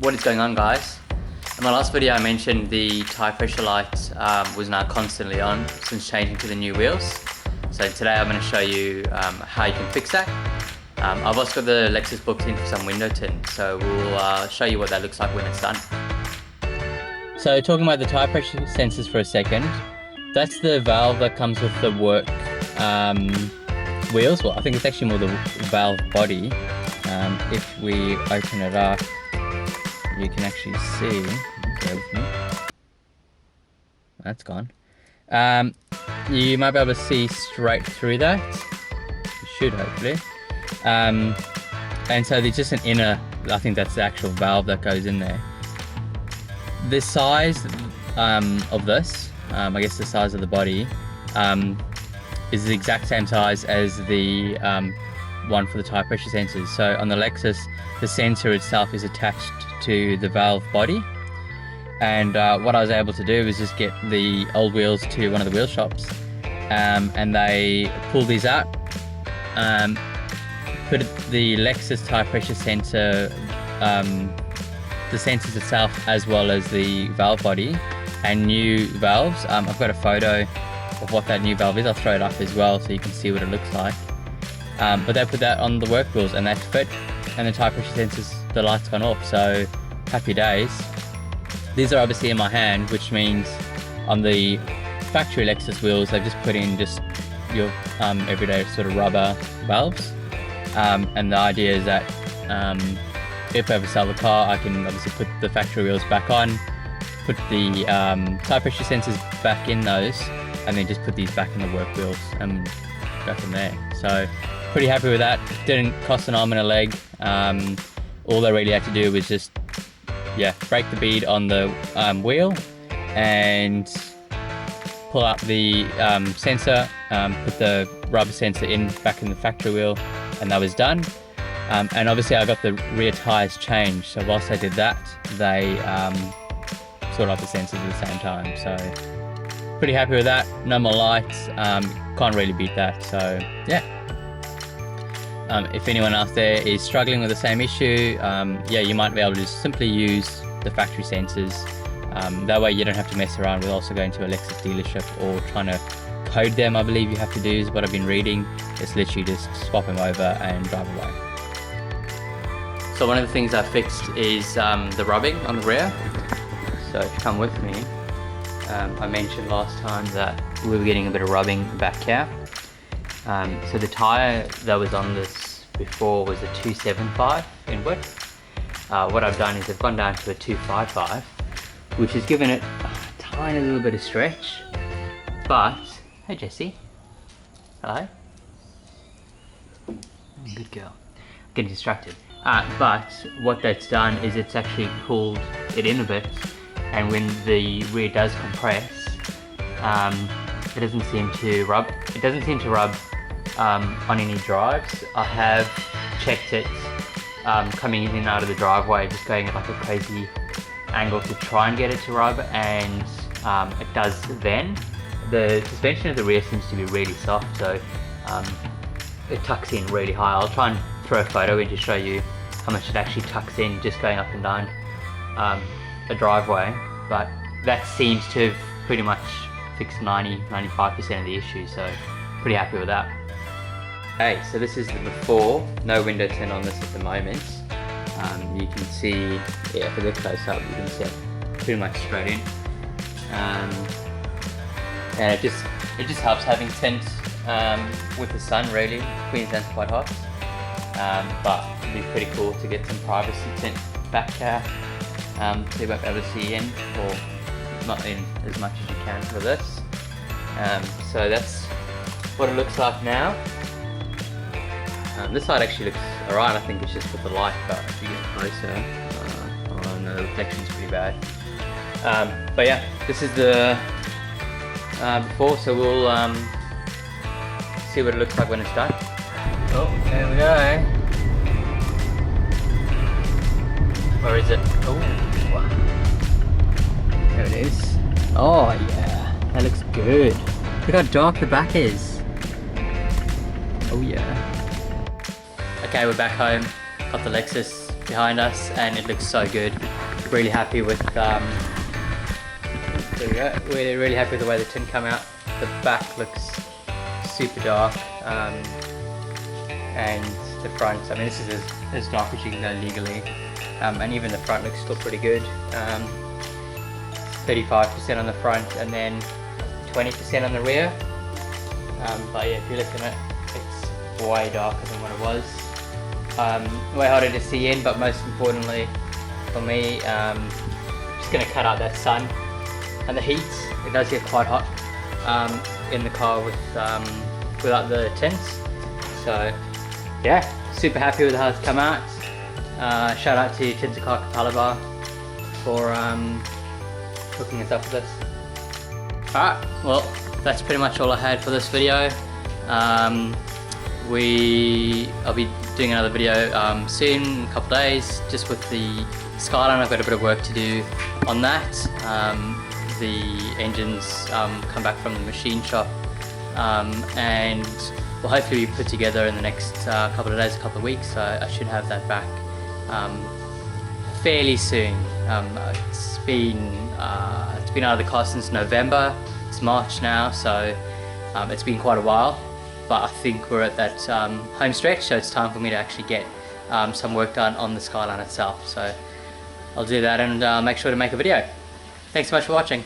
what is going on, guys? In my last video I mentioned the tyre pressure light was now constantly on since changing to the new wheels. So today I'm going to show you how you can fix that. I've also got the Lexus booked in for some window tint, so we'll show you what that looks like when it's done. So talking about the tyre pressure sensors for a second, that's the valve that comes with the work wheels. Well, I think it's actually more the valve body. If we open it up, you can actually see, bear with me, that's gone. You might be able to see straight through that, you should hopefully. And so there's just an inner, I think that's the actual valve that goes in there. The size of this, I guess the size of the body, is the exact same size as the one for the tyre pressure sensors. So on the Lexus, the sensor itself is attached to the valve body, and what I was able to do was just get the old wheels to one of the wheel shops, and they pulled these out, put the Lexus tyre pressure sensor, the sensors itself as well as the valve body and new valves. I've got a photo of what that new valve is. I'll throw it up as well so you can see what it looks like. But they put that on the work wheels and that's fit, and the tyre pressure sensors, the light's gone off, so happy days. These are obviously in my hand, which means on the factory Lexus wheels they've just put in just your everyday sort of rubber valves, and the idea is that if I ever sell the car, I can obviously put the factory wheels back on, put the tyre pressure sensors back in those, and then just put these back in the work wheels and go from there. So pretty happy with that. Didn't cost an arm and a leg. All I really had to do was just break the bead on the wheel and pull up the sensor, put the rubber sensor back in the factory wheel, and that was done. And obviously I got the rear tyres changed, so whilst I did that, they sorted out the sensors at the same time. So pretty happy with that. No more lights, can't really beat that. So yeah. If anyone out there is struggling with the same issue, you might be able to just simply use the factory sensors. That way you don't have to mess around with also going to a Lexus dealership or trying to code them, I believe you have to do, is what I've been reading. It's literally just swap them over and drive away. So one of the things I fixed is the rubbing on the rear. So if you come with me, I mentioned last time that we were getting a bit of rubbing back here. So the tyre that was on this before was a 275 in width. What I've done is I've gone down to a 255, which has given it a tiny little bit of stretch. But, hey Jessie, hello. Good girl. Getting distracted. But what that's done is it's actually pulled it in a bit, and when the rear does compress, it doesn't seem to rub. It doesn't seem to rub on any drives. I have checked it coming in and out of the driveway, just going at like a crazy angle to try and get it to rub, and it does then. The suspension of the rear seems to be really soft, so it tucks in really high. I'll try and throw a photo in to show you how much it actually tucks in just going up and down a driveway, but that seems to have pretty much fixed 90-95% of the issue, so pretty happy with that. Okay, so this is the before. No window tint on this at the moment. You can see, if I look close up, you can see it pretty much straight in. And it just helps having tint with the sun, really. Queensland's quite hot, but it'd be pretty cool to get some privacy tint back here, so you won't be able to see in, or not in as much as you can for this. So that's what it looks like now. This side actually looks alright. I think it's just with the light, but if you get closer, oh no, the reflection's pretty bad. But yeah, this is the before, so we'll see what it looks like when it's done. Oh, there we go. Where is it? Oh, there it is. Oh yeah, that looks good. Look how dark the back is. Oh yeah. Okay, we're back home. Got the Lexus behind us, and it looks so good. Really happy with there we go. We're really happy with the way the tint come out. The back looks super dark, and the front, I mean, this is as dark as you can go legally, and even the front looks still pretty good. 35% on the front and then 20% on the rear, but yeah, if you look at it, it's way darker than what it was. Way harder to see in, but most importantly for me, just going to cut out that sun and the heat. It does get quite hot in the car without the tints. So yeah, super happy with how it's come out. Shout out to Tinted Car Caliber for hooking us up with this. Alright, well, that's pretty much all I had for this video. I'll be doing another video soon, in a couple of days, just with the Skyline. I've got a bit of work to do on that. The engines come back from the machine shop, and will hopefully be put together in the next couple of days, a couple of weeks. So I should have that back fairly soon. It's been out of the car since November. It's March now, so it's been quite a while. But I think we're at that home stretch, so it's time for me to actually get some work done on the Skyline itself. So I'll do that and make sure to make a video. Thanks so much for watching.